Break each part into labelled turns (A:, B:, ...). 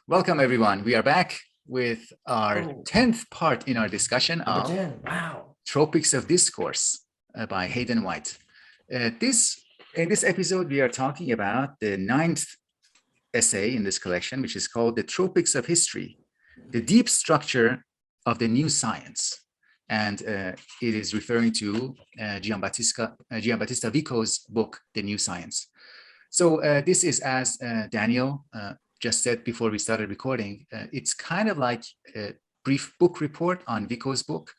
A: Welcome, everyone. We are back with our 10th part in our discussion
B: Number
A: of
B: 10. Wow.
A: Tropics of Discourse by Hayden White. In this episode, we are talking about the ninth essay in this collection, which is called The Tropics of History, the Deep Structure of the New Science. And it is referring to Giambattista Vico's book, The New Science. So this is, as Daniel just said before we started recording, it's kind of like a brief book report on Vico's book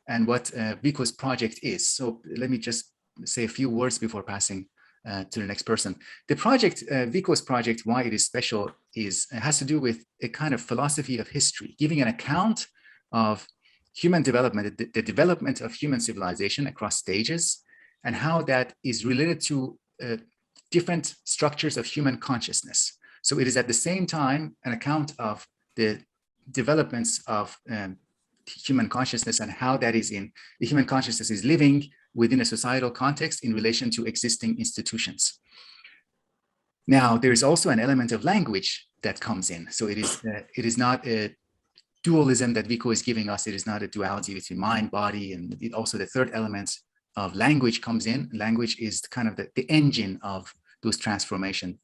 A: and what Vico's project is. So let me just say a few words before passing to the next person. The project, Vico's project, why it is special has to do with a kind of philosophy of history, giving an account of human development, the development of human civilization across stages, and how that is related to different structures of human consciousness. So it is at the same time an account of the developments of human consciousness and how that is in the human consciousness is living within a societal context in relation to existing institutions. Now, there is also an element of language that comes in. So it is not a dualism that Vico is giving us. It is not a duality between mind, body, and also the third element of language comes in. Language is kind of the engine of those transformations,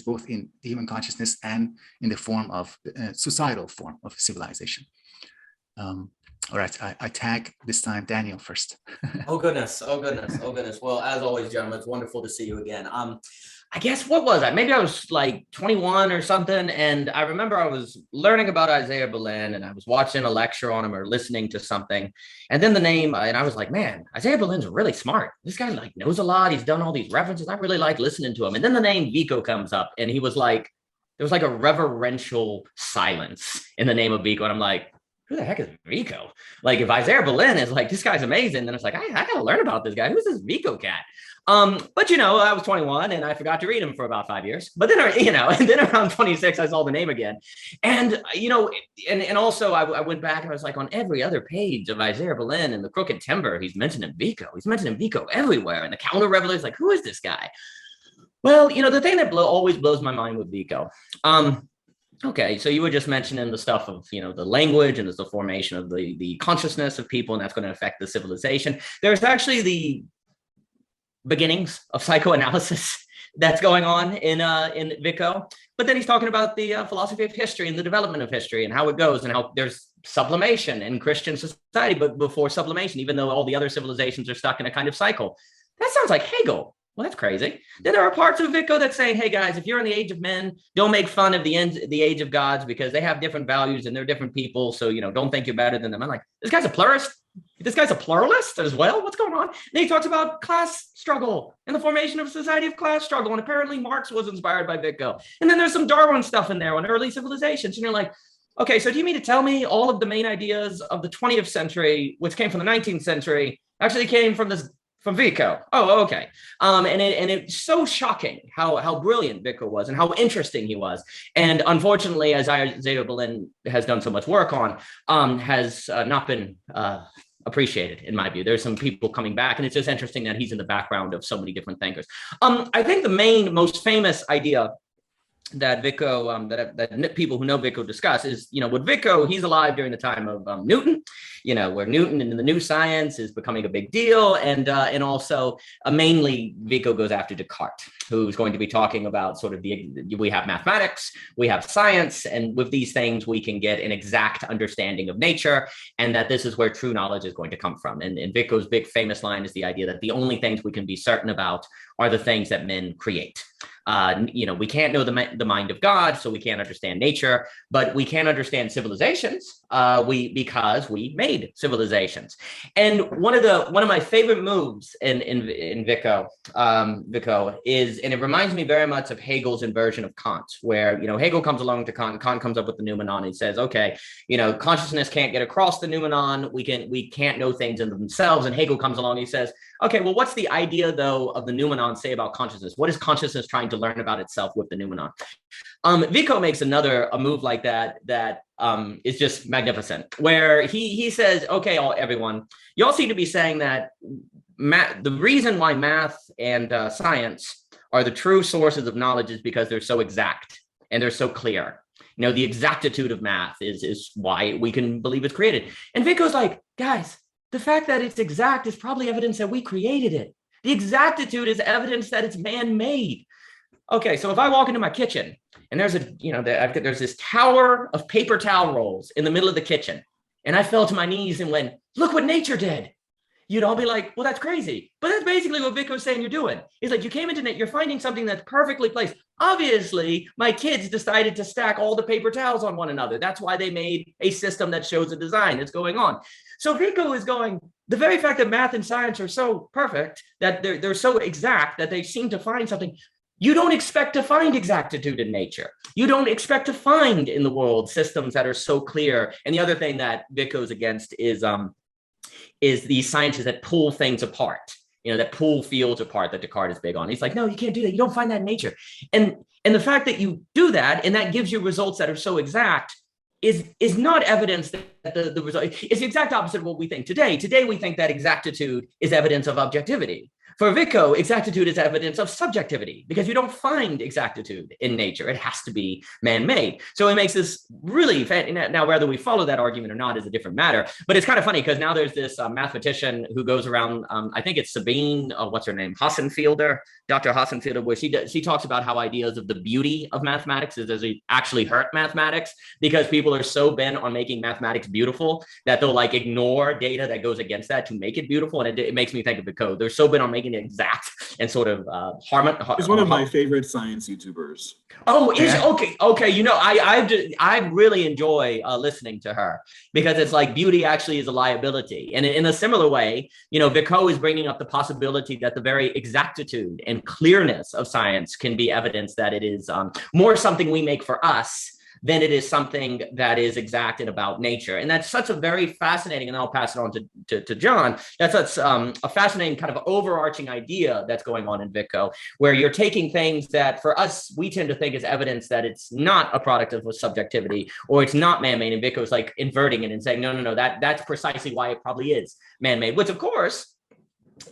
A: both in the human consciousness and in the form of societal form of civilization. All right, I tag this time Daniel first.
B: Oh goodness. Well, as always, gentlemen, it's wonderful to see you again. I guess, what was I? Maybe I was like 21 or something. And I remember I was learning about Isaiah Berlin and I was watching a lecture on him or listening to something. And then the name, and I was like, man, Isaiah Berlin's really smart. This guy like knows a lot. He's done all these references. I really like listening to him. And then the name Vico comes up and he was like, there was like a reverential silence in the name of Vico. And I'm like, who the heck is Vico? Like, if Isaiah Berlin is like, this guy's amazing, then it's like, I gotta learn about this guy. Who's this Vico cat? But I was 21 and I forgot to read him for about 5 years. But then, and then around 26, I saw the name again. And, and also I went back and I was like, on every other page of Isaiah Berlin and the Crooked Timber, he's mentioning Vico. He's mentioning Vico everywhere. And the Counter Revolution, like, who is this guy? Well, the thing that always blows my mind with Vico. Okay, so you were just mentioning the stuff of, the language and there's the formation of the consciousness of people, and that's going to affect the civilization. There's actually the beginnings of psychoanalysis that's going on in Vico. But then he's talking about the philosophy of history and the development of history and how it goes and how there's sublimation in Christian society, but before sublimation, even though all the other civilizations are stuck in a kind of cycle. That sounds like Hegel. Well, that's crazy. Then there are parts of Vico that say, hey, guys, if you're in the age of men, don't make fun of the age of gods because they have different values and they're different people. So, don't think you're better than them. I'm like, this guy's a pluralist. This guy's a pluralist as well. What's going on? Then he talks about class struggle and the formation of a society of class struggle. And apparently Marx was inspired by Vico. And then there's some Darwin stuff in there on early civilizations. And you're like, okay, so do you mean to tell me all of the main ideas of the 20th century, which came from the 19th century, actually came from Vico? Oh, okay. And it's so shocking how brilliant Vico was and how interesting he was. And unfortunately, as Isaiah Berlin has done so much work on, has not been appreciated, in my view. There's some people coming back, and it's just interesting that he's in the background of so many different thinkers. I think the most famous idea that Vico, that people who know Vico discuss is, with Vico, he's alive during the time of Newton, where Newton and the new science is becoming a big deal. And also mainly Vico goes after Descartes, who's going to be talking about sort of we have mathematics, we have science, and with these things, we can get an exact understanding of nature, and that this is where true knowledge is going to come from. And Vico's big famous line is the idea that the only things we can be certain about are the things that men create. We can't know the mind of God, so we can't understand nature, but we can understand civilizations because we made civilizations. And one of my favorite moves in Vico is, and it reminds me very much of Hegel's inversion of Kant, where Hegel comes along to Kant, and Kant comes up with the noumenon and says, okay, consciousness can't get across the noumenon, we can't know things in themselves, and Hegel comes along and he says, okay, well, what's the idea though of the noumenon say about consciousness? What is consciousness trying to learn about itself with the noumenon? Vico makes a move like that is just magnificent, where he says, okay, everyone, you all seem to be saying that the reason why math and science are the true sources of knowledge is because they're so exact and they're so clear. You know, the exactitude of math is why we can believe it's created. And Vico's like, guys, the fact that it's exact is probably evidence that we created it. The exactitude is evidence that it's man-made. Okay, so if I walk into my kitchen and there's there's this tower of paper towel rolls in the middle of the kitchen, and I fell to my knees and went, look what nature did. You'd all be like, well, that's crazy. But that's basically what Vico's saying you're doing. It's like you came into you're finding something that's perfectly placed. Obviously, my kids decided to stack all the paper towels on one another. That's why they made a system that shows a design that's going on. So Vico is going, the very fact that math and science are so perfect, that they're so exact that they seem to find something. You don't expect to find exactitude in nature. You don't expect to find in the world systems that are so clear. And the other thing that Vico's against is these sciences that pull things apart, that pull fields apart that Descartes is big on. He's like, no, you can't do that. You don't find that in nature. And the fact that you do that and that gives you results that are so exact is not evidence that the result is the exact opposite of what we think today. Today, we think that exactitude is evidence of objectivity. For Vico, exactitude is evidence of subjectivity because you don't find exactitude in nature. It has to be man-made. So it makes this really, now whether we follow that argument or not is a different matter, but it's kind of funny because now there's this mathematician who goes around, I think it's Sabine, what's her name, Hassenfelder, Dr. Hassenfelder, where she talks about how ideas of the beauty of mathematics is does it actually hurt mathematics because people are so bent on making mathematics beautiful that they'll like ignore data that goes against that to make it beautiful. And it makes me think of the code. They're so bent on making it exact and sort of
C: He's one of my favorite science YouTubers.
B: Oh, is okay. I really enjoy listening to her because it's like beauty actually is a liability. And in a similar way, Vico is bringing up the possibility that the very exactitude and clearness of science can be evidence that it is more something we make for us than it is something that is exact and about nature. And that's such a very fascinating, and I'll pass it on to John, that's such a fascinating kind of overarching idea that's going on in Vico, where you're taking things that for us, we tend to think is evidence that it's not a product of subjectivity or it's not man-made, and Vico's like inverting it and saying, no, that's precisely why it probably is man-made, which of course,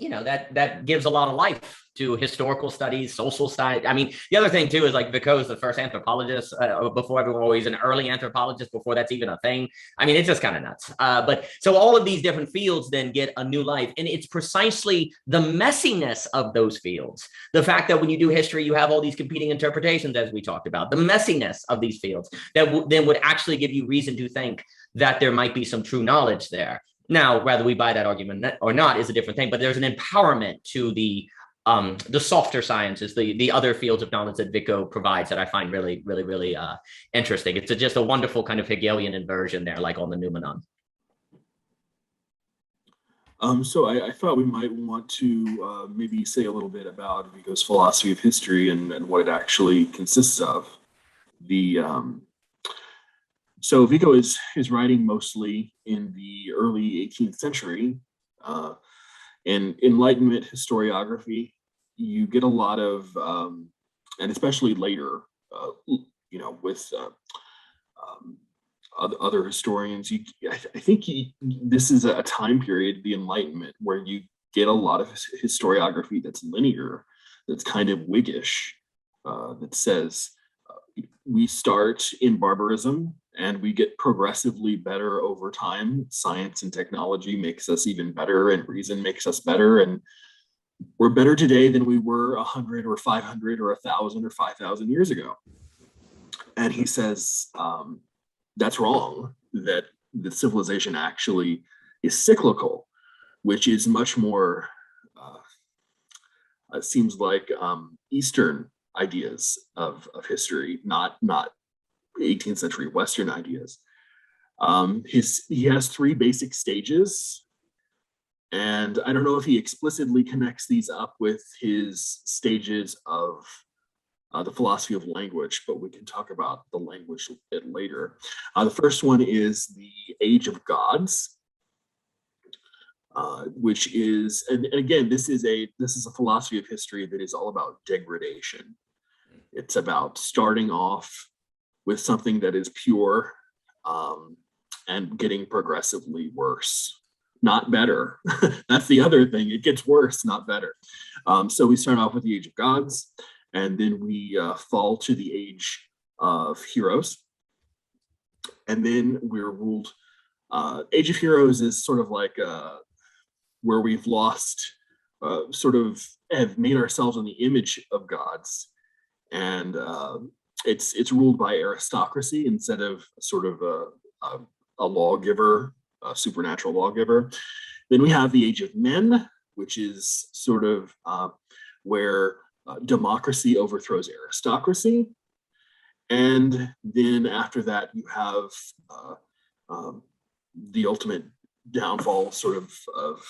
B: that gives a lot of life to historical studies, social studies. I mean, the other thing too is like Vico is the first anthropologist before everyone, or he's an early anthropologist before that's even a thing. I mean, it's just kind of nuts. But so all of these different fields then get a new life, and it's precisely the messiness of those fields. The fact that when you do history, you have all these competing interpretations, as we talked about, the messiness of these fields that then would actually give you reason to think that there might be some true knowledge there. Now, whether we buy that argument or not is a different thing, but there's an empowerment to the softer sciences, the other fields of knowledge that Vico provides that I find really, really, really interesting. It's just a wonderful kind of Hegelian inversion there, like on the noumenon.
C: So I thought we might want to maybe say a little bit about Vico's philosophy of history and what it actually consists of. So Vico is writing mostly in the early 18th century. In Enlightenment historiography, you get a lot of, and especially later, with other historians, I think this is a time period, the Enlightenment, where you get a lot of historiography that's linear, that's kind of Whiggish, that says we start in barbarism and we get progressively better over time. Science and technology makes us even better, and reason makes us better. And we're better today than we were 100 or 500 or 1,000 or 5,000 years ago. And he says that's wrong, that the civilization actually is cyclical, which is much more, it seems like Eastern ideas of history, not 18th century Western ideas. He has three basic stages, and I don't know if he explicitly connects these up with his stages of the philosophy of language, but we can talk about the language a bit later. The first one is the Age of Gods, which is, and again, this is a philosophy of history that is all about degradation. It's about starting off with something that is pure and getting progressively worse, not better. That's the other thing. It gets worse, not better. So we start off with the Age of Gods, and then we fall to the Age of heroes. And then we're ruled, Age of Heroes is sort of like where we've lost, sort of have made ourselves in the image of gods. And it's ruled by aristocracy instead of sort of a lawgiver, a supernatural lawgiver. Then we have the Age of Men, which is sort of where democracy overthrows aristocracy. And then after that, you have the ultimate downfall, sort of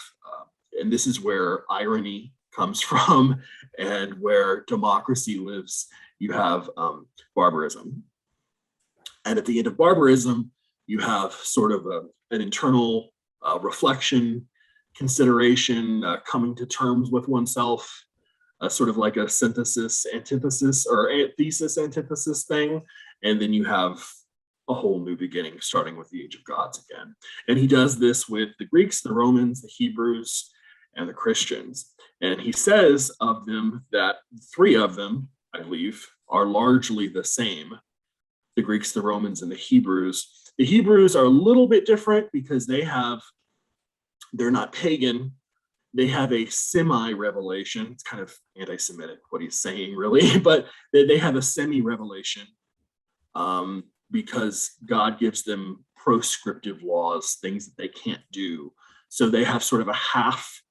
C: and this is where irony comes from, and where democracy lives. You have barbarism. And at the end of barbarism, you have sort of an internal reflection, consideration, coming to terms with oneself, sort of like a synthesis, antithesis, or thesis, antithesis thing. And then you have a whole new beginning, starting with the Age of Gods again. And he does this with the Greeks, the Romans, the Hebrews, and the Christians. And he says of them that 3 of them, I believe, are largely the same: the Greeks, the Romans, and the Hebrews. The Hebrews are a little bit different because they're not pagan. They have a semi-revelation. It's kind of anti-Semitic what he's saying, really, but they have a semi-revelation because God gives them proscriptive laws, things that they can't do. So they have sort of a half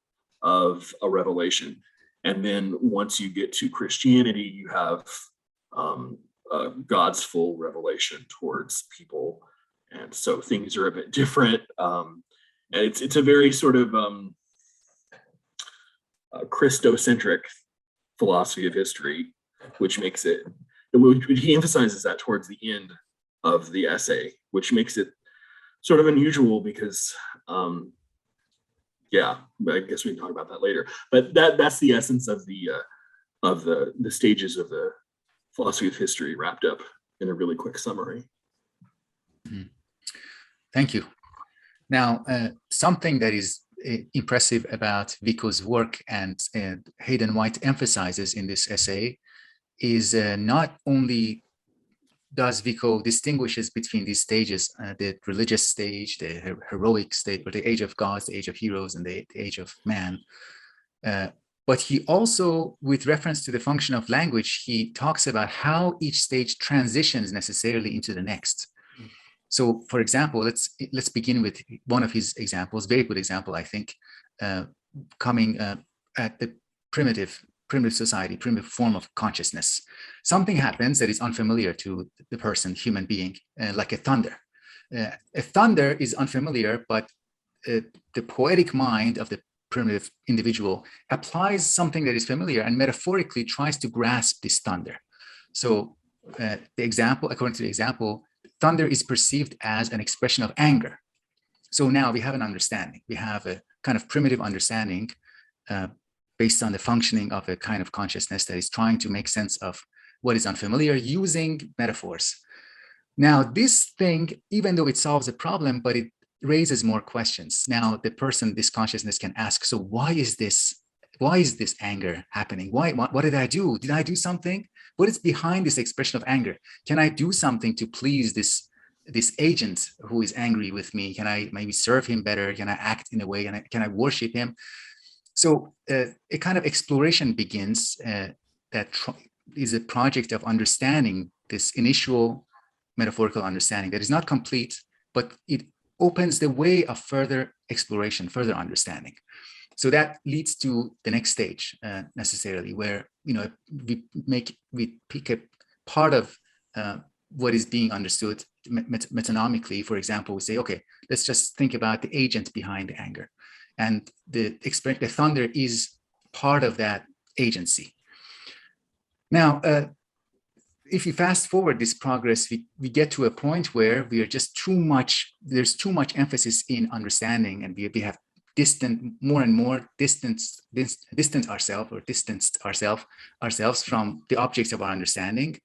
C: of a revelation. And then once you get to Christianity, you have God's full revelation towards people. And so things are a bit different. And it's a very sort of Christocentric philosophy of history, which makes it, he emphasizes that towards the end of the essay, which makes it sort of unusual because, yeah, I guess we can talk about that later. But that's the essence of the stages of the philosophy of history wrapped up in a really quick summary.
A: Thank you. Now, something that is impressive about Vico's work and Hayden White emphasizes in this essay is not only does Vico distinguishes between these stages, the religious stage, the heroic state, or the age of gods, the age of heroes, and the age of man, but he also, with reference to the function of language, he talks about how each stage transitions necessarily into the next. So, for example, let's begin with one of his examples, very good example, I think, coming at the primitive society, primitive form of consciousness. Something happens that is unfamiliar to the person, human being, like a thunder. A thunder is unfamiliar, but the poetic mind of the primitive individual applies something that is familiar and metaphorically tries to grasp this thunder. So the example, according to the example, thunder is perceived as an expression of anger. So now we have an understanding. We have a kind of primitive understanding based on the functioning of a kind of consciousness that is trying to make sense of what is unfamiliar using metaphors. Now, this thing, even though it solves a problem, but it raises more questions. Now, the person, this consciousness can ask, so why is this anger happening? What did I do? Did I do something? What is behind this expression of anger? Can I do something to please this agent who is angry with me? Can I maybe serve him better? Can I act in a way? Can I worship him? So a kind of exploration begins that is a project of understanding this initial metaphorical understanding that is not complete, but it opens the way of further exploration, further understanding. So that leads to the next stage necessarily, where we pick a part of what is being understood metonomically. For example, we say, okay, let's just think about the agent behind the anger, and the thunder is part of that agency. Now, if you fast forward this progress, we get to a point where we are just there's too much emphasis in understanding, and we have more and more distanced ourselves from the objects of our understanding,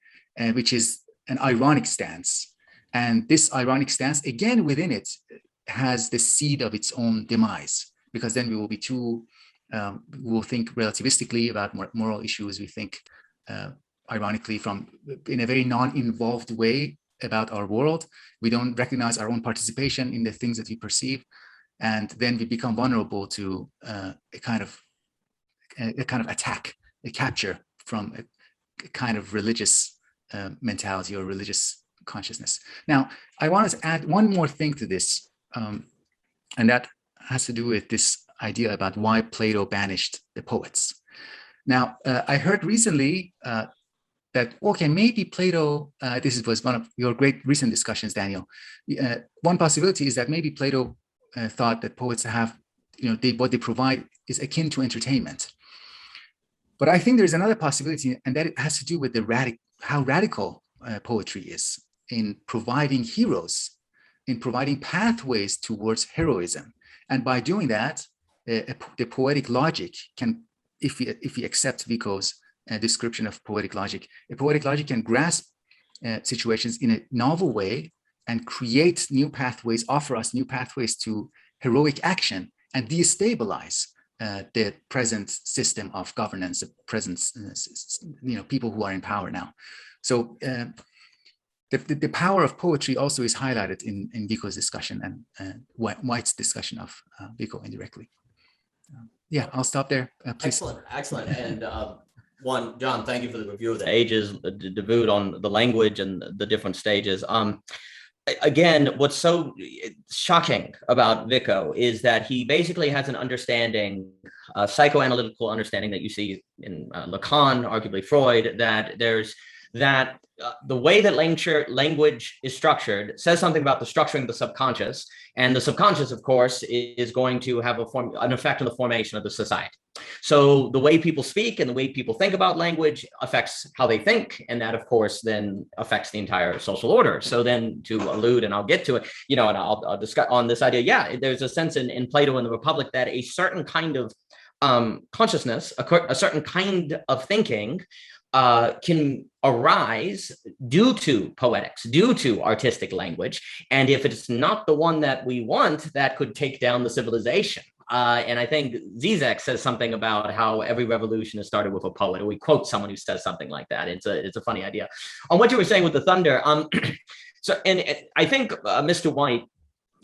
A: which is an ironic stance. And this ironic stance, again, within it, has the seed of its own demise, because then we will think relativistically about moral issues. We think ironically, in a very non-involved way about our world. We don't recognize our own participation in the things that we perceive, and then we become vulnerable to a kind of attack, a capture from a kind of religious mentality or religious consciousness. Now, I wanted to add one more thing to this, and that has to do with this idea about why Plato banished the poets. Now, I heard recently that, okay, maybe Plato, this was one of your great recent discussions, Daniel. One possibility is that maybe Plato thought that poets have, what they provide is akin to entertainment. But I think there's another possibility, and that it has to do with how radical poetry is in providing heroes, in providing pathways towards heroism. And by doing that, the poetic logic can, if we accept Vico's description of poetic logic, a poetic logic can grasp situations in a novel way and create new pathways, offer us new pathways to heroic action and destabilize the present system of governance, the present, people who are in power now. So the power of poetry also is highlighted in Vico's discussion and White's discussion of Vico indirectly. Yeah, I'll stop there. Please.
B: Excellent. And John, thank you for the review of the ages, Davood on the language and the different stages. Again, what's so shocking about Vico is that he basically has an understanding, a psychoanalytical understanding that you see in Lacan, arguably Freud, that there's the way that language is structured says something about the structuring of the subconscious, and the subconscious, of course, is going to have an effect on the formation of the society. So the way people speak and the way people think about language affects how they think, and that, of course, then affects the entire social order. So then, to allude, and I'll get to it, and I'll discuss on this idea. Yeah, there's a sense in Plato and the Republic that a certain kind of consciousness, a certain kind of thinking can arise due to poetics, due to artistic language. And if it's not the one that we want, that could take down the civilization. And I think Zizek says something about how every revolution is started with a poet, or we quote someone who says something like that. It's a funny idea. On what you were saying with the thunder, and I think Mr. White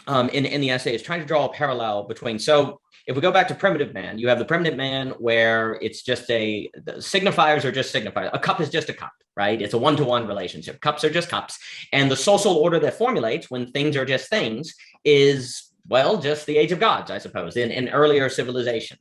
B: in the essay is trying to draw a parallel between, so if we go back to primitive man, you have the primitive man where it's just the signifiers are just signifiers. A cup is just a cup, right? It's a one-to-one relationship. Cups are just cups. And the social order that formulates when things are just things is, well, just the age of gods, I suppose, in earlier civilization.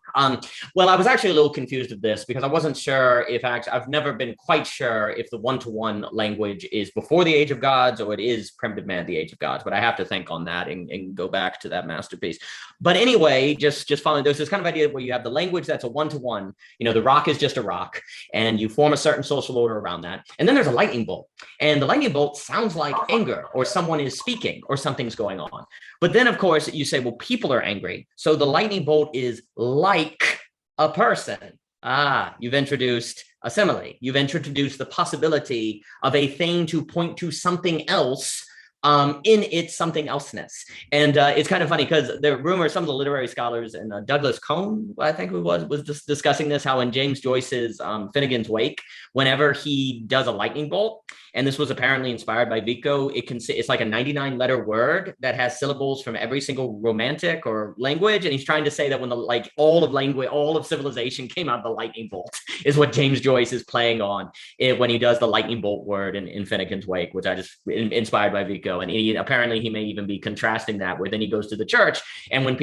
B: Well, I was actually a little confused of this because I wasn't sure if I've never been quite sure if the one-to-one language is before the age of gods or it is primitive man, the age of gods. But I have to think on that and go back to that masterpiece. But anyway, just following, there's this kind of idea where you have the language that's a one-to-one, the rock is just a rock, and you form a certain social order around that. And then there's a lightning bolt. And the lightning bolt sounds like anger, or someone is speaking, or something's going on. But then, of course, you say, well, people are angry. So the lightning bolt is like a person. You've introduced a simile. You've introduced the possibility of a thing to point to something else in its something elseness. And it's kind of funny because the rumor, some of the literary scholars, and Douglas Cohn, I think who was just discussing this, how in James Joyce's Finnegan's Wake, whenever he does a lightning bolt, and this was apparently inspired by Vico, it's like a 99-letter word that has syllables from every single romantic or language. And he's trying to say that when all of civilization came out of the lightning bolt is what James Joyce is playing on when he does the lightning bolt word in Finnegan's Wake, which I just inspired by Vico. And apparently he may even be contrasting that, where then he goes to the church, and when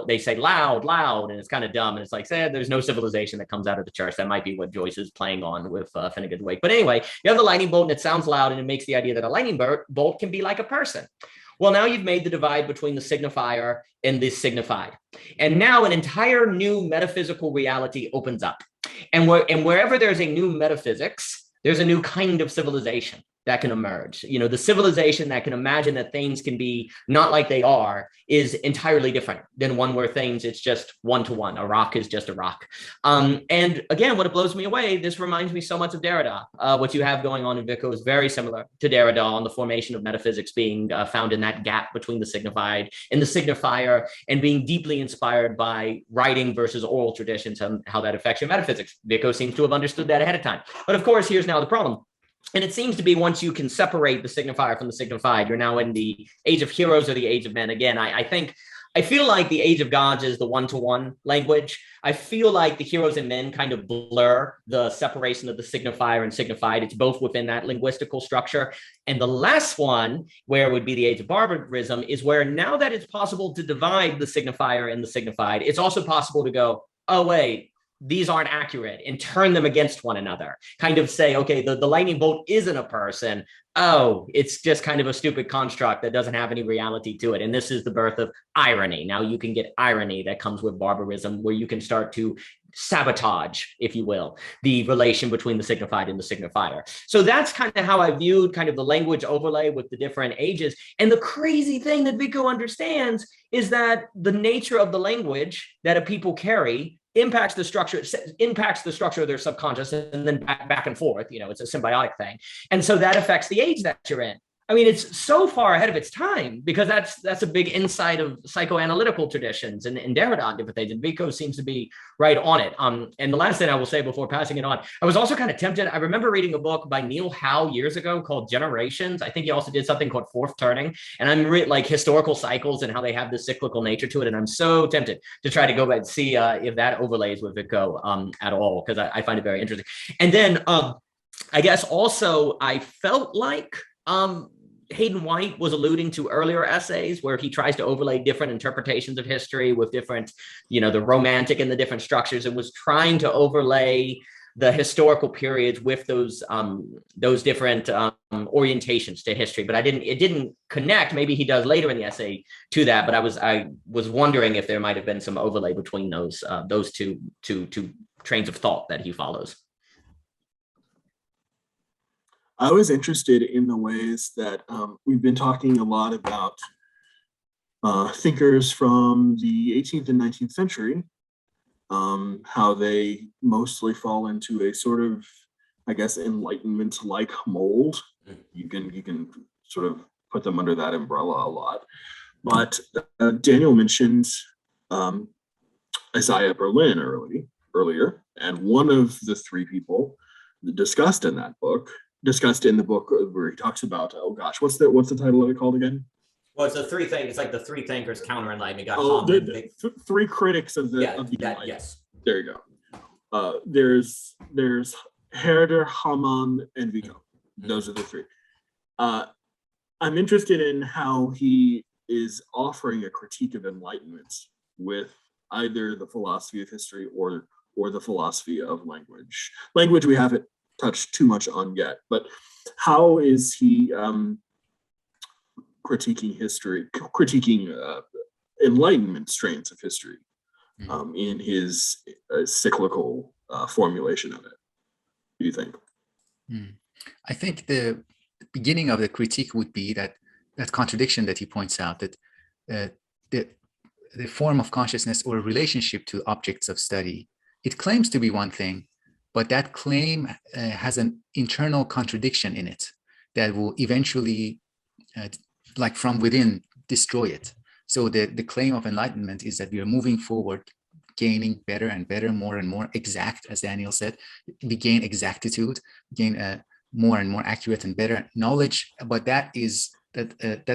B: they say loud, and it's kind of dumb, and it's like, there's no civilization that comes out of the church. That might be what Joyce is playing on with Finnegan's Wake. But anyway, you have the lightning bolt, and it sounds loud, and it makes the idea that a lightning bolt can be like a person. Well, now you've made the divide between the signifier and the signified. And now an entire new metaphysical reality opens up. And wherever there's a new metaphysics, there's a new kind of civilization. that can emerge. You know, the civilization that can imagine that things can be not like they are is entirely different than one where things, it's just one-to-one. A rock is just a rock. And again, what blows me away, this reminds me so much of Derrida. What you have going on in Vico is very similar to Derrida on the formation of metaphysics being found in that gap between the signified and the signifier, and being deeply inspired by writing versus oral traditions and how that affects your metaphysics. Vico seems to have understood that ahead of time. But of course, here's now the problem. And it seems to be once you can separate the signifier from the signified, you're now in the age of heroes or the age of men. Again, I feel like the age of gods is the one-to-one language. I feel like the heroes and men kind of blur the separation of the signifier and signified. It's both within that linguistical structure. And the last one, where it would be the age of barbarism, is where now that it's possible to divide the signifier and the signified, it's also possible to go, oh, wait, these aren't accurate, and turn them against one another. Kind of say, okay, the lightning bolt isn't a person. Oh, it's just kind of a stupid construct that doesn't have any reality to it. And this is the birth of irony. Now you can get irony that comes with barbarism, where you can start to sabotage, if you will, the relation between the signified and the signifier. So that's kind of how I viewed kind of the language overlay with the different ages. And the crazy thing that Vico understands is that the nature of the language that a people carry impacts the structure of their subconscious, and then back and forth. You know, it's a symbiotic thing. And so that affects the age that you're in. I mean, it's so far ahead of its time, because that's a big insight of psychoanalytical traditions and Derrida and different things. And Vico seems to be right on it. And the last thing I will say before passing it on, I was also kind of tempted. I remember reading a book by Neil Howe years ago called Generations. I think he also did something called Fourth Turning. And I'm like historical cycles and how they have this cyclical nature to it. And I'm so tempted to try to go back and see if that overlays with Vico at all, because I find it very interesting. And then I guess also I felt like Hayden White was alluding to earlier essays where he tries to overlay different interpretations of history with different, you know, the romantic and the different structures, and was trying to overlay the historical periods with those different orientations to history. But it didn't connect. Maybe he does later in the essay to that. But I was wondering if there might have been some overlay between those two trains of thought that he follows.
C: I was interested in the ways that we've been talking a lot about thinkers from the 18th and 19th century, how they mostly fall into a sort of, I guess, Enlightenment-like mold. You can sort of put them under that umbrella a lot. But Daniel mentioned Isaiah Berlin earlier, and one of the three people discussed in the book where he talks about, oh gosh, what's the title of it called again?
B: Well, it's it's like the three thinkers counter Enlightenment.
C: Three critics of the Enlightenment.
B: Yes.
C: There you go. There's Herder, Hamann, and Vico. Those are the three. I'm interested in how he is offering a critique of Enlightenment with either the philosophy of history or the philosophy of language. Language we haven't touched too much on yet, but how is he critiquing Enlightenment strains of history in his cyclical formulation of it, do you think?
A: I think the beginning of the critique would be that contradiction that he points out, that the form of consciousness or relationship to objects of study, it claims to be one thing, but that claim has an internal contradiction in it that will eventually, like from within, destroy it. So the claim of enlightenment is that we are moving forward, gaining better and better, more and more exact, as Daniel said. We gain exactitude, gain more and more accurate and better knowledge. But that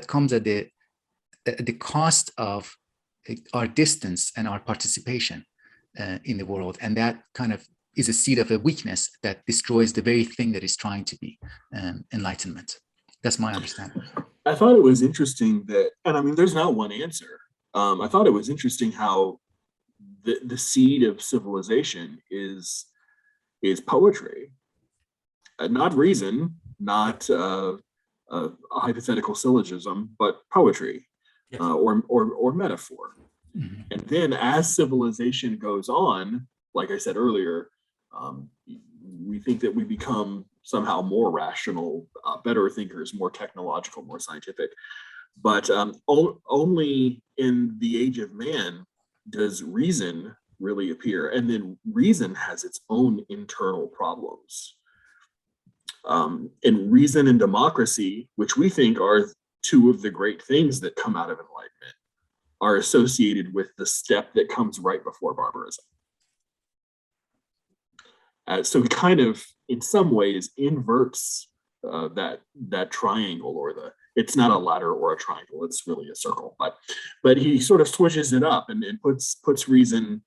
A: comes at the cost of our distance and our participation in the world, and that kind of is a seed of a weakness that destroys the very thing that is trying to be enlightenment. That's my understanding.
C: I thought it was interesting that, and I mean, there's not one answer. I thought it was interesting how the seed of civilization is poetry, not reason, not a hypothetical syllogism, but poetry, or metaphor. Mm-hmm. And then as civilization goes on, like I said earlier, we think that we become somehow more rational, better thinkers, more technological, more scientific. But only in the age of man does reason really appear. And then reason has its own internal problems. And reason and democracy, which we think are two of the great things that come out of Enlightenment, are associated with the step that comes right before barbarism. So it kind of, in some ways, inverts that triangle, or it's not a ladder or a triangle, it's really a circle. But he sort of switches it up and puts reason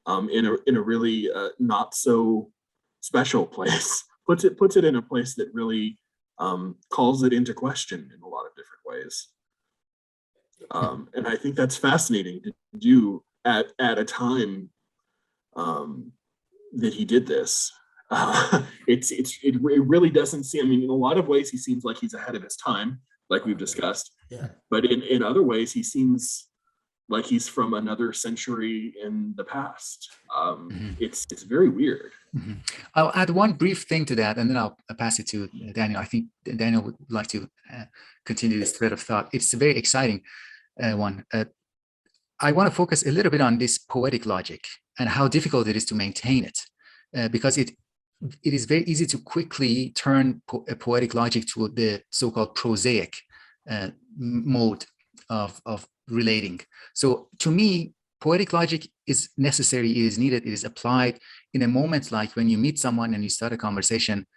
C: in a really not so special place. Puts it in a place that really calls it into question in a lot of different ways. And I think that's fascinating to do at a time that he did this. It really doesn't seem, I mean, in a lot of ways he seems like he's ahead of his time, like we've discussed.
B: Yeah.
C: But in other ways he seems like he's from another century in the past. It's very weird.
A: I'll add one brief thing to that, and then I'll pass it to Daniel. I think Daniel would like to continue this thread of thought. It's a very exciting one. I want to focus a little bit on this poetic logic and how difficult it is to maintain it, because it is very easy to quickly turn a poetic logic to the so-called prosaic mode of relating. So to me, poetic logic is necessary, it is needed, it is applied in a moment like when you meet someone and you start a conversation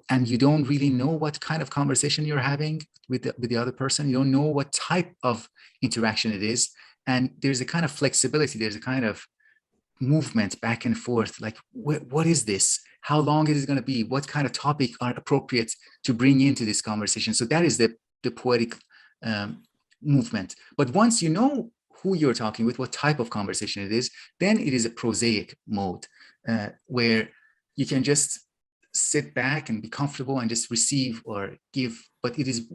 A: and you don't really know what kind of conversation you're having with the other person. You don't know what type of interaction it is. And there's a kind of flexibility, there's a kind of movement back and forth, like what is this? How long is it going to be? What kind of topic are appropriate to bring into this conversation? So that is the poetic movement. But once you know who you're talking with, what type of conversation it is, then it is a prosaic mode where you can just sit back and be comfortable and just receive or give. But it is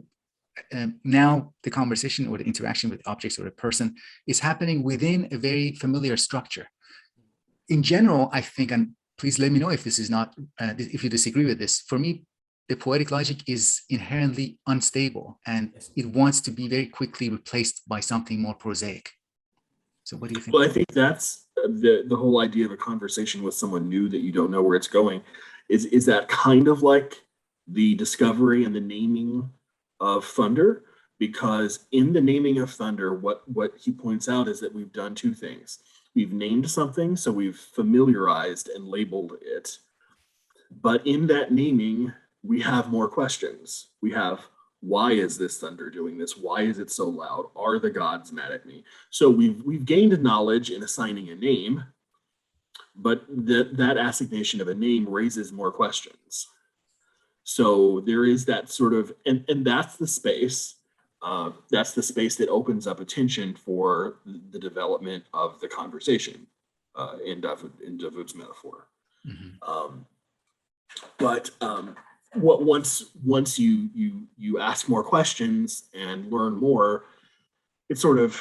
A: now the conversation or the interaction with objects or a person is happening within a very familiar structure. In general, I think, and please let me know if this is not, if you disagree with this, for me, the poetic logic is inherently unstable and it wants to be very quickly replaced by something more prosaic. So what do you think?
C: Well, I think that's the whole idea of a conversation with someone new that you don't know where it's going. Is that kind of like the discovery and the naming of thunder? Because in the naming of thunder, what he points out is that we've done two things. We've named something, so we've familiarized and labeled it. But in that naming, we have more questions. We have, why is this thunder doing this? Why is it so loud? Are the gods mad at me? So we've gained knowledge in assigning a name, but that assignation of a name raises more questions. So there is that sort of, and that's the space. That's the space that opens up attention for the development of the conversation in Davood's metaphor. But once you ask more questions and learn more, it's sort of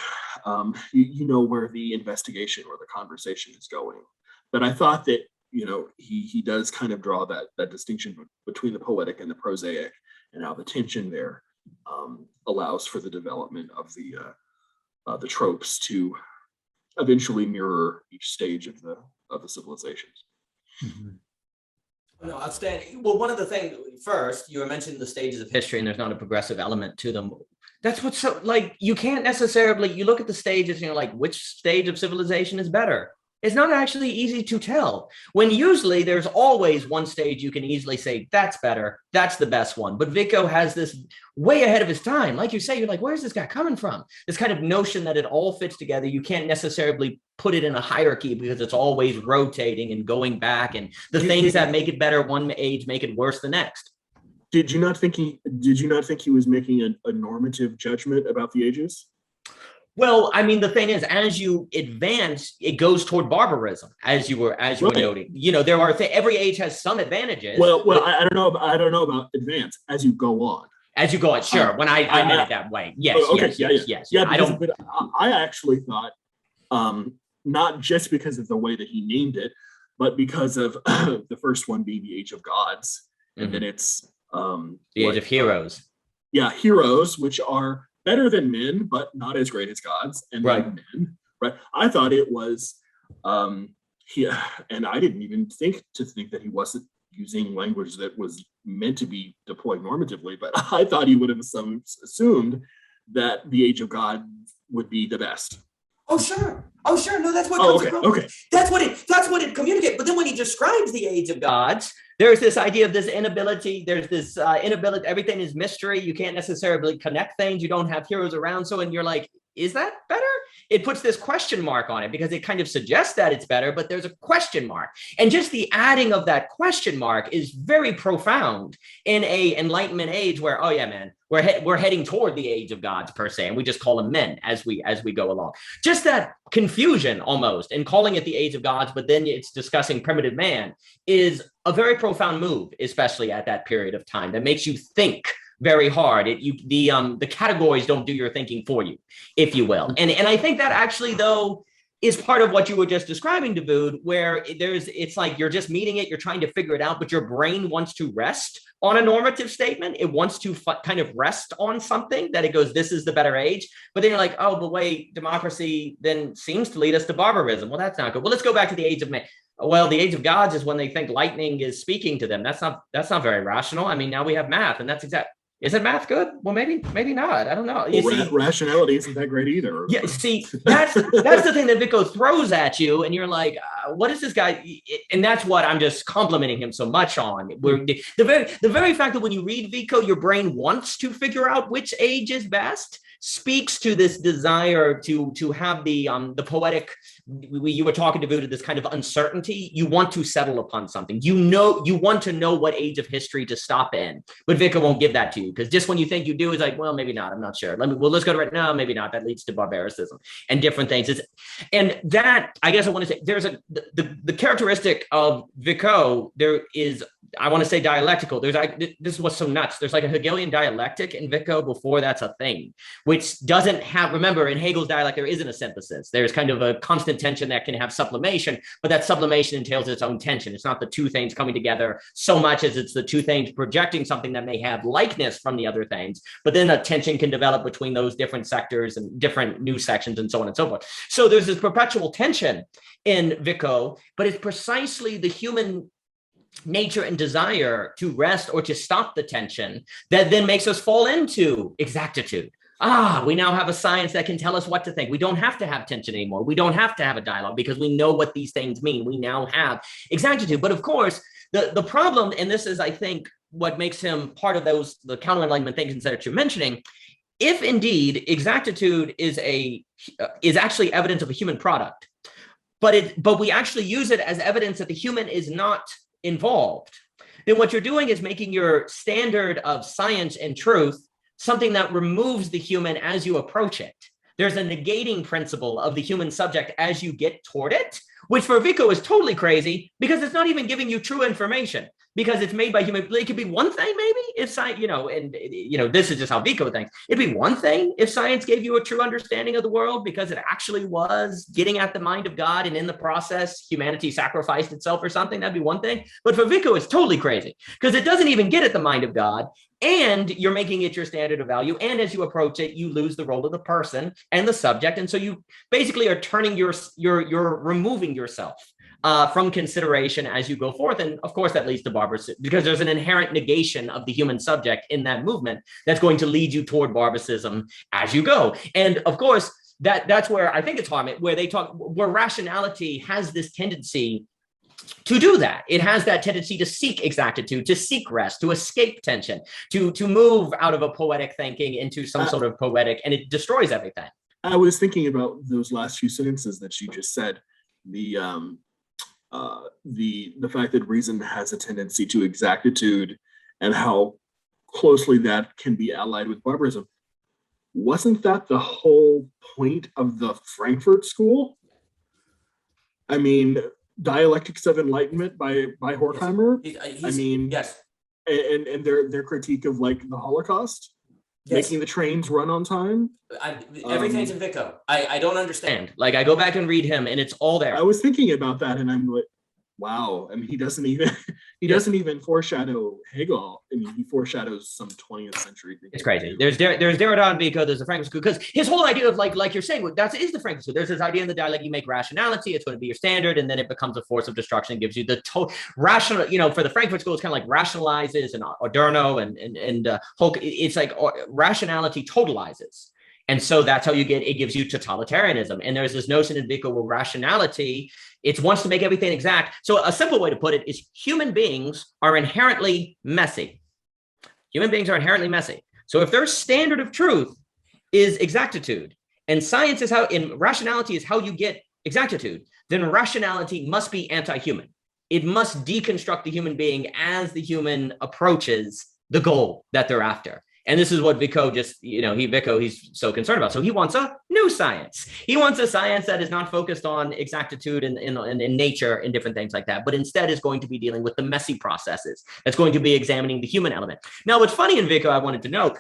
C: you know where the investigation or the conversation is going. But I thought that he does kind of draw that distinction between the poetic and the prosaic, and how the tension there allows for the development of the tropes to eventually mirror each stage of the civilizations.
B: No, outstanding. Well, one of the things, first, you were mentioning the stages of history, and there's not a progressive element to them. That's what's so, like, you can't necessarily, you look at the stages and you're like, which stage of civilization is better? It's not actually easy to tell, when usually there's always one stage you can easily say, that's better, that's the best one. But Vico has this way ahead of his time. Like you say, you're like, where's this guy coming from? This kind of notion that it all fits together. You can't necessarily put it in a hierarchy because it's always rotating and going back, and the things that make it better one age make it worse the next.
C: Did you not think he was making a normative judgment about the ages?
B: Well, I mean, the thing is, as you advance, it goes toward barbarism, as you were noting. There are every age has some advantages.
C: Well, I don't know about advance as you go on.
B: As you go on, sure. When I meant it that way, yes, okay, yes. Yeah,
C: I actually thought, not just because of the way that he named it, but because of the first one being the Age of Gods, and then it's
B: the Age of Heroes.
C: Yeah, heroes, which are better than men, but not as great as gods, and then men. Right. I thought it was and I didn't even think that he wasn't using language that was meant to be deployed normatively, but I thought he would have assumed that the Age of God would be the best.
B: Oh sure. No, that's what comes across.
C: Okay.
B: That's what it communicates. But then when he describes the Age of Gods, there's this idea of this inability. There's this inability. Everything is mystery. You can't necessarily connect things. You don't have heroes around. So, and you're like, is that better? It puts this question mark on it because it kind of suggests that it's better, but there's a question mark. And just the adding of that question mark is very profound in a Enlightenment age where, oh yeah, man, we're heading toward the Age of Gods per se, and we just call them men as we go along. Just that confusion almost in calling it the Age of Gods, but then it's discussing primitive man is a very profound move, especially at that period of time that makes you think very hard. The categories don't do your thinking for you, if you will. And I think that actually, though, is part of what you were just describing, Davood, where it's like you're just meeting it, you're trying to figure it out, but your brain wants to rest on a normative statement. It wants to kind of rest on something that it goes, this is the better age. But then you're like, oh, but wait, democracy then seems to lead us to barbarism. Well, that's not good. Well, let's go back to the Age of Man. Well, the Age of Gods is when they think lightning is speaking to them. That's not very rational. I mean, now we have math, and that's exact. Is it math good? Well, maybe not. I don't know.
C: Rationality isn't that great either.
B: Yeah, see, that's the thing that Vico throws at you, and you're like, what is this guy? And that's what I'm just complimenting him so much on. The very fact that when you read Vico, your brain wants to figure out which age is best speaks to this desire to have the poetic. You were talking to this kind of uncertainty. You want to settle upon something. You want to know what age of history to stop in, but Vico won't give that to you because just when you think you do, it's like, well, maybe not. I'm not sure. Let's go to right now. Maybe not. That leads to barbaricism and different things. And that, I guess I want to say, there's the characteristic of Vico. There is, I want to say, dialectical. This is what's so nuts. There's like a Hegelian dialectic in Vico before that's a thing, which doesn't have. Remember, in Hegel's dialect, there isn't a synthesis. There's kind of a constant tension that can have sublimation, but that sublimation entails its own tension. It's not the two things coming together so much as it's the two things projecting something that may have likeness from the other things, but then a tension can develop between those different sectors and different new sections and so on and so forth. So there's this perpetual tension in Vico, but it's precisely the human nature and desire to rest or to stop the tension that then makes us fall into exactitude. We now have a science that can tell us what to think. We don't have to have tension anymore. We don't have to have a dialogue because we know what these things mean. We now have exactitude. But of course, the problem, and this is, I think, what makes him part of the counter-enlightenment things that you're mentioning, if indeed exactitude is actually evidence of a human product, but we actually use it as evidence that the human is not involved, then what you're doing is making your standard of science and truth something that removes the human as you approach it. There's a negating principle of the human subject as you get toward it, which for Vico is totally crazy because it's not even giving you true information because it's made by human. It could be one thing maybe if science, this is just how Vico thinks. It'd be one thing if science gave you a true understanding of the world because it actually was getting at the mind of God, and in the process, humanity sacrificed itself or something. That'd be one thing. But for Vico, it's totally crazy because it doesn't even get at the mind of God, and you're making it your standard of value. And as you approach it, you lose the role of the person and the subject, and so you basically are turning you're removing yourself from consideration as you go forth. And of course, that leads to barbarism because there's an inherent negation of the human subject in that movement that's going to lead you toward barbarism as you go. And of course, that's where I think it's Harmon, where rationality has this tendency to do that. It has that tendency to seek exactitude, to seek rest, to escape tension, to move out of a poetic thinking into some sort of poetic, and it destroys everything.
C: I was thinking about those last few sentences that you just said. The fact that reason has a tendency to exactitude and how closely that can be allied with barbarism. Wasn't that the whole point of the Frankfurt School? I mean, Dialectics of Enlightenment by Horkheimer.
B: Yes.
C: And their critique of like the Holocaust, making the trains run on time.
B: Everything's in Vico. I don't understand. Like I go back and read him, and it's all there.
C: I was thinking about that, and I'm like, wow. I mean, he doesn't even foreshadow Hegel. I mean, he foreshadows some 20th century thing.
B: It's crazy. There's Derrida and Vico, there's the Frankfurt School, because his whole idea of like you're saying, that is the Frankfurt School. There's this idea in the dialect, you make rationality, it's going to be your standard, and then it becomes a force of destruction and gives you the total rational, for the Frankfurt School, it's kind of like rationalizes, and Adorno and Hulk, it's like rationality totalizes. And so that's how it gives you totalitarianism. And there's this notion in Vico where rationality, it wants to make everything exact. So a simple way to put it is human beings are inherently messy. Human beings are inherently messy. So if their standard of truth is exactitude, and science is and rationality is how you get exactitude, then rationality must be anti-human. It must deconstruct the human being as the human approaches the goal that they're after. And this is what Vico he's so concerned about. So he wants a new science. He wants a science that is not focused on exactitude and in nature and different things like that, but instead is going to be dealing with the messy processes. That's going to be examining the human element. Now, what's funny in Vico, I wanted to note,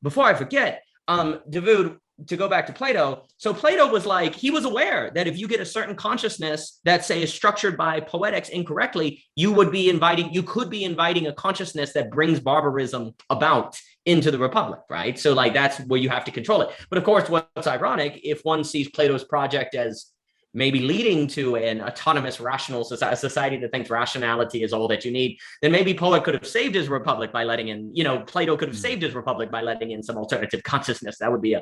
B: before I forget, Davood, to go back to Plato. So Plato was like, he was aware that if you get a certain consciousness that, say, is structured by poetics incorrectly, you could be inviting a consciousness that brings barbarism about into the Republic, right? So like, that's where you have to control it. But of course, what's ironic, if one sees Plato's project as maybe leading to an autonomous, rational society that thinks rationality is all that you need, then maybe Plato could have saved his republic by letting in, Plato could have saved his republic by letting in some alternative consciousness. That would be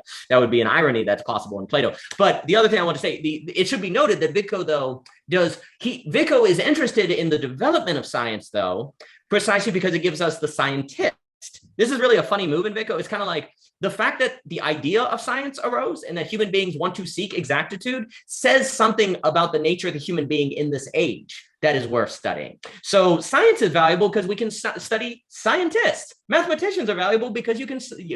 B: an irony that's possible in Plato. But the other thing I want to say, it should be noted that Vico, though, Vico is interested in the development of science, though, precisely because it gives us the scientist. This is really a funny move in Vico. It's kind of like the fact that the idea of science arose and that human beings want to seek exactitude says something about the nature of the human being in this age that is worth studying. So science is valuable because we can study scientists. Mathematicians are valuable because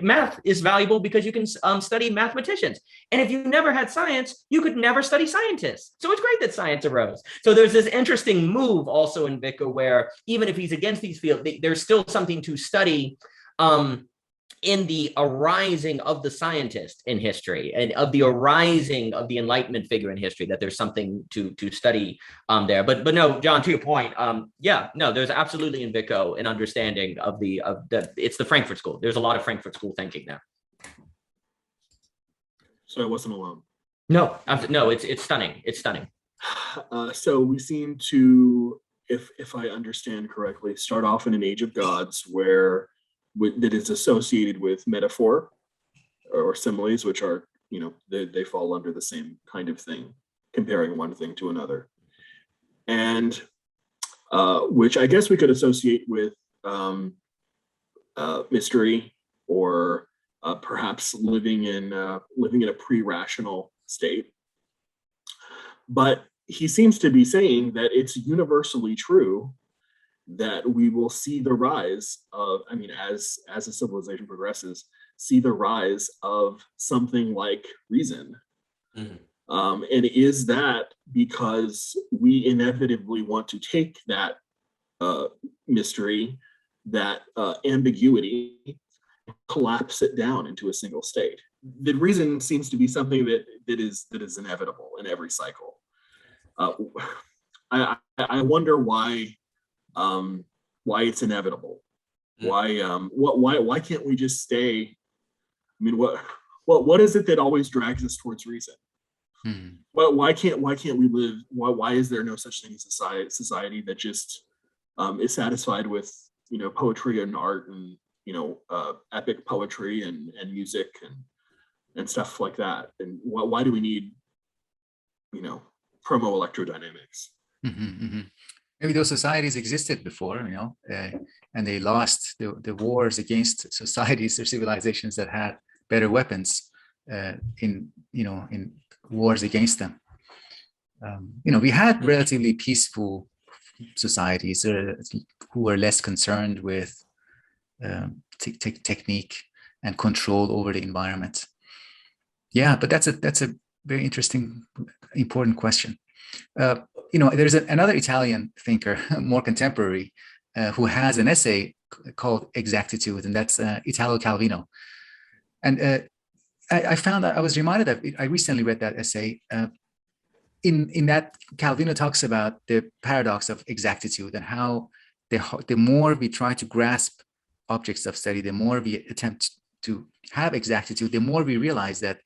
B: math is valuable because you can study mathematicians. And if you never had science, you could never study scientists. So it's great that science arose. So there's this interesting move also in Vico where even if he's against these fields, there's still something to study in the arising of the scientist in history and of the arising of the Enlightenment figure in history, that there's something to study there. But no, John, to your point, there's absolutely in Vico an understanding of it's the Frankfurt School. There's a lot of Frankfurt School thinking there.
C: So I wasn't alone.
B: No, it's stunning. It's stunning.
C: So we seem to, if I understand correctly, start off in an age of gods that is associated with metaphor or similes, which are, they fall under the same kind of thing, comparing one thing to another. And which I guess we could associate with mystery, or perhaps living in a pre-rational state. But he seems to be saying that it's universally true that we will see the rise of, as a civilization progresses, see the rise of something like reason. Mm-hmm. And is that because we inevitably want to take that mystery, that ambiguity, collapse it down into a single state? The reason seems to be something that is inevitable in every cycle. I wonder why it's inevitable. Why can't we just stay? What is it that always drags us towards reason? Mm-hmm. Why can't we live? Why is there no such thing as a society that just is satisfied with poetry and art and epic poetry and music and stuff like that? And why do we need promo electrodynamics?
A: Mm-hmm, mm-hmm. Maybe those societies existed before, and they lost the wars against societies or civilizations that had better weapons in wars against them. We had relatively peaceful societies who were less concerned with technique and control over the environment. Yeah, but that's a very interesting, important question. There's another Italian thinker, more contemporary, who has an essay called Exactitude, and that's Italo Calvino. And I found that I was reminded of, I recently read that essay. in that, Calvino talks about the paradox of exactitude and how the more we try to grasp objects of study, the more we attempt to have exactitude, the more we realize that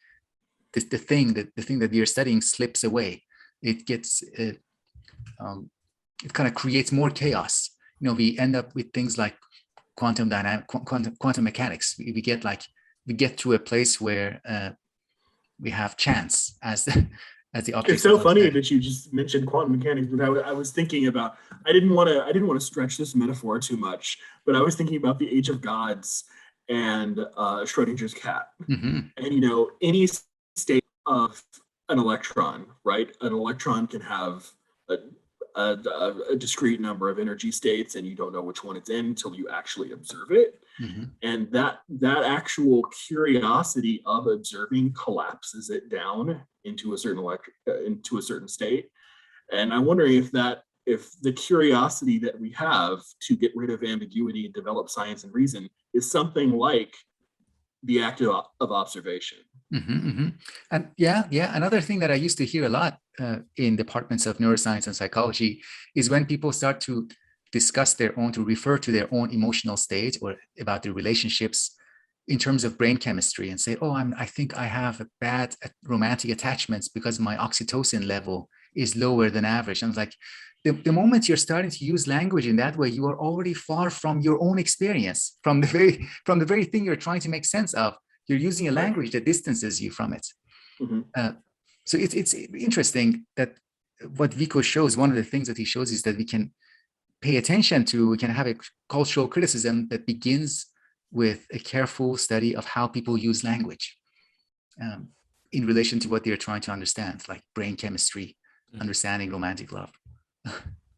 A: the thing that we are studying slips away. It gets it kind of creates more chaos. We end up with things like quantum mechanics. We get to a place where we have chance as the object.
C: It's so funny that you just mentioned quantum mechanics, but I was thinking about, I didn't want to stretch this metaphor too much, but I was thinking about the Age of Gods and Schrodinger's cat.
A: Mm-hmm.
C: And any state of an electron, right? An electron can have a discrete number of energy states, and you don't know which one it's in until you actually observe it.
A: Mm-hmm.
C: And that actual curiosity of observing collapses it down into a certain state. And I'm wondering if the curiosity that we have to get rid of ambiguity and develop science and reason is something like the act of observation.
A: Mm-hmm, mm-hmm. And another thing that I used to hear a lot in departments of neuroscience and psychology is when people start to discuss to refer to their own emotional state or about their relationships in terms of brain chemistry and say, I think I have a bad romantic attachments because my oxytocin level is lower than average. And like, the moment you're starting to use language in that way, you are already far from your own experience, from the very thing you're trying to make sense of. You're using a language that distances you from it.
C: Mm-hmm.
A: So it's interesting that what Vico shows, one of the things that he shows is that we can pay attention to, we can have a cultural criticism that begins with a careful study of how people use language in relation to what they're trying to understand, like brain chemistry, understanding romantic love.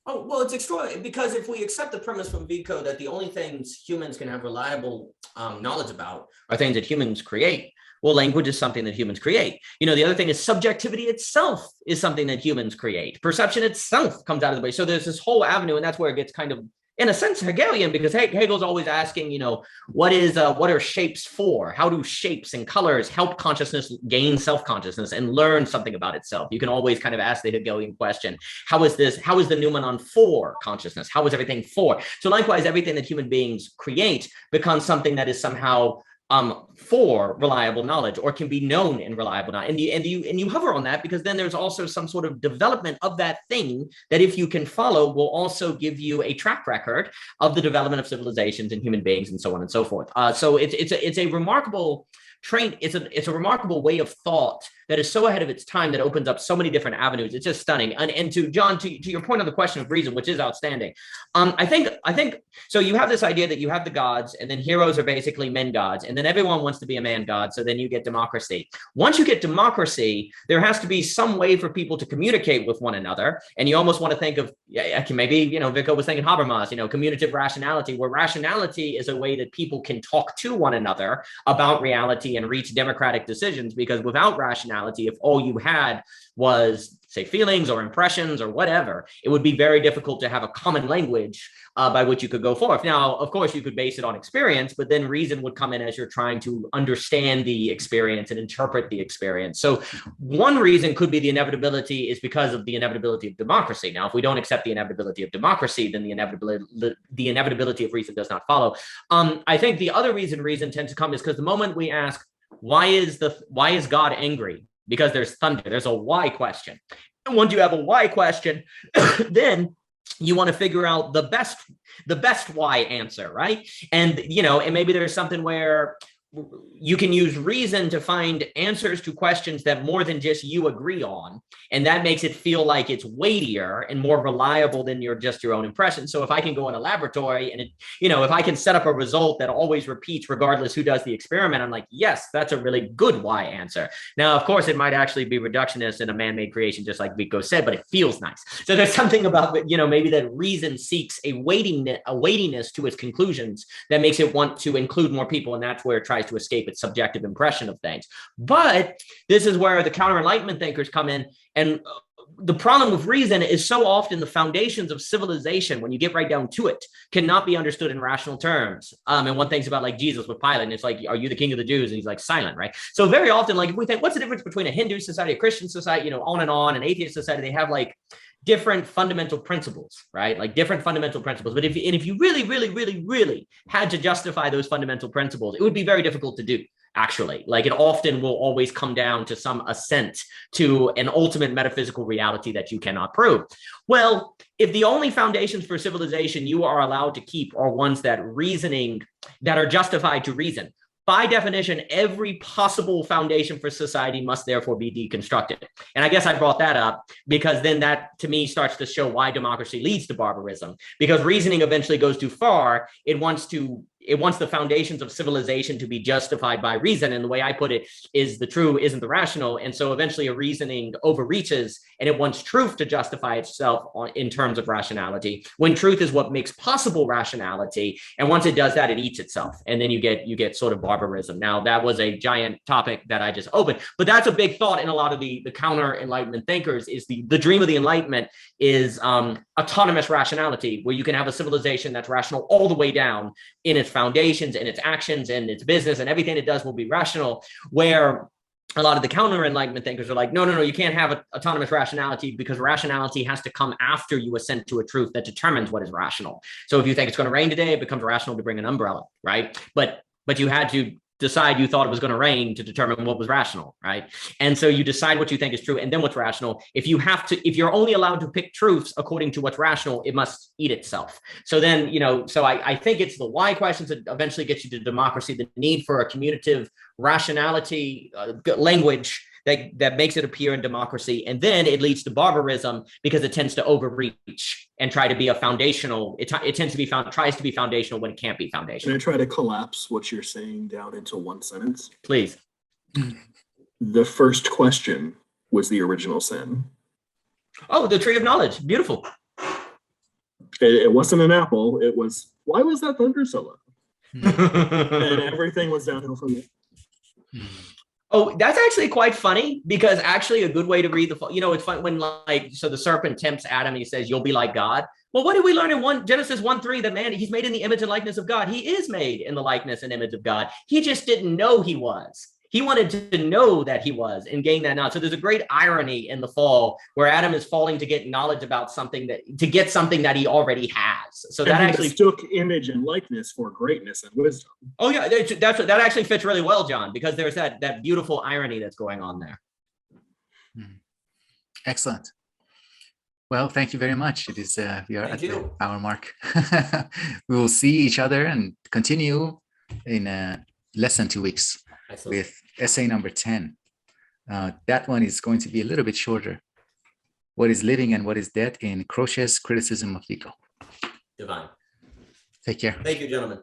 B: Oh, well, it's extraordinary because if we accept the premise from Vico that the only things humans can have reliable knowledge about are things that humans create, well, language is something that humans create. The other thing is subjectivity itself is something that humans create. Perception itself comes out of the way. So there's this whole avenue, and that's where it gets kind of, in a sense, Hegelian, because Hegel's always asking, what are shapes for? How do shapes and colors help consciousness gain self-consciousness and learn something about itself? You can always kind of ask the Hegelian question, how is the noumenon for consciousness? How is everything for? So likewise, everything that human beings create becomes something that is somehow for reliable knowledge, or can be known in reliable knowledge. And you hover on that because then there's also some sort of development of that thing that, if you can follow, will also give you a track record of the development of civilizations and human beings and so on and so forth. So it's a remarkable it's a remarkable way of thought that is so ahead of its time, that opens up so many different avenues. It's just stunning. And to John, to your point on the question of reason, which is outstanding. I think so. You have this idea that you have the gods, and then heroes are basically men gods, and then everyone wants to be a man god. So then you get democracy. Once you get democracy, there has to be some way for people to communicate with one another. And you almost want to think of, maybe, Vico was thinking Habermas, commutative rationality, where rationality is a way that people can talk to one another about reality and reach democratic decisions. Because without rationality, if all you had was, say, feelings or impressions or whatever, it would be very difficult to have a common language by which you could go forth. Now, of course, you could base it on experience, but then reason would come in as you're trying to understand the experience and interpret the experience. So one reason could be the inevitability is because of the inevitability of democracy. Now, if we don't accept the inevitability of democracy, then the inevitability of reason does not follow. I think the other reason tends to come is because the moment we ask, why is God angry? Because there's thunder, there's a why question. And once you have a why question, then you want to figure out the best why answer, right? And and maybe there's something where you can use reason to find answers to questions that more than just you agree on. And that makes it feel like it's weightier and more reliable than your own impression. So if I can go in a laboratory and if I can set up a result that always repeats regardless who does the experiment, I'm like, yes, that's a really good why answer. Now, of course, it might actually be reductionist in a man-made creation, just like Vico said, but it feels nice. So there's something about, maybe that reason seeks a weightiness to its conclusions that makes it want to include more people. And that's where it tries to escape its subjective impression of things. But this is where the counter-Enlightenment thinkers come in, and the problem with reason is so often the foundations of civilization, when you get right down to it, cannot be understood in rational terms. And one thinks about like Jesus with Pilate, and it's like, are you the king of the Jews? And he's like silent, right? So very often, like if we think, what's the difference between a Hindu society, a Christian society, you know, on, an atheist society, they have like different fundamental principles, right? Like different fundamental principles. But if you really had to justify those fundamental principles, it would be very difficult to do. Actually, like it often will always come down to some assent to an ultimate metaphysical reality that you cannot prove. Well, if the only foundations for civilization you are allowed to keep are ones that are justified to reason, by definition, every possible foundation for society must therefore be deconstructed. And I guess I brought that up because then that, to me, starts to show why democracy leads to barbarism. Because reasoning eventually goes too far. It wants the foundations of civilization to be justified by reason. And the way I put it is the true isn't the rational. And so eventually a reasoning overreaches and it wants truth to justify itself in terms of rationality, when truth is what makes possible rationality. And once it does that, it eats itself. And then you get sort of barbarism. Now, that was a giant topic that I just opened, but that's a big thought in a lot of the counter Enlightenment thinkers. Is the dream of the Enlightenment is autonomous rationality, where you can have a civilization that's rational all the way down in its foundations and its actions and its business, and everything it does will be rational, where a lot of the counter Enlightenment thinkers are like, no, you can't have autonomous rationality, because rationality has to come after you assent to a truth that determines what is rational. So if you think it's going to rain today, it becomes rational to bring an umbrella, right? But you had to decide you thought it was going to rain to determine what was rational, right? And so you decide what you think is true and then what's rational. If you're only allowed to pick truths according to what's rational, it must eat itself. So then, so I think it's the why questions that eventually get you to democracy, the need for a communicative rationality language that makes it appear in democracy. And then it leads to barbarism because it tends to overreach and try to be a foundational. It tries to be foundational when it can't be foundational.
C: Can I try to collapse what you're saying down into one sentence?
B: Please.
C: The first question was the original sin.
B: Oh, the tree of knowledge. Beautiful.
C: It wasn't an apple. It was, why was that thunder so loud? And everything was downhill from there.
B: Oh, that's actually quite funny, because actually a good way to read it's fun when so the serpent tempts Adam and he says, you'll be like God. Well, what did we learn in Genesis 1:3? That man, he's made in the image and likeness of God. He is made in the likeness and image of God. He just didn't know he was. He wanted to know that he was and gain that knowledge. So there's a great irony in the fall where Adam is falling to get knowledge about something that he already has. So that actually
C: took image and likeness for greatness and wisdom.
B: Oh yeah, that actually fits really well, John, because there's that beautiful irony that's going on there.
A: Excellent. Well, thank you very much. It is we are at the hour mark. We will see each other and continue in less than 2 weeks. Excellent. With essay number 10. That one is going to be a little bit shorter. What is living and what is dead in Croce's criticism of Vico.
B: Divine.
A: Take care.
B: Thank you, gentlemen.